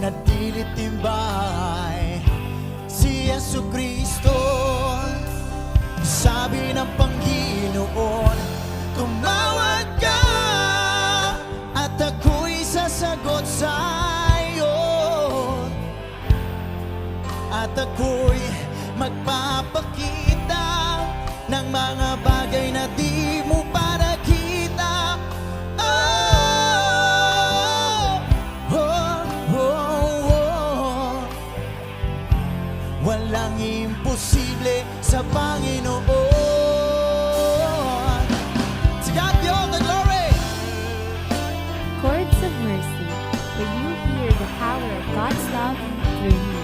manatilit timbay. Si Jesucristo, sabi ng Panginoon, tumawag ka at ako'y sasagot sa'yo, at ako'y magpapakita ng mga bagay na di mo pa nakita. Walang imposible sa Panginoon. To God be all the glory. Chords of Mercy, where you hear the power of God's love through music.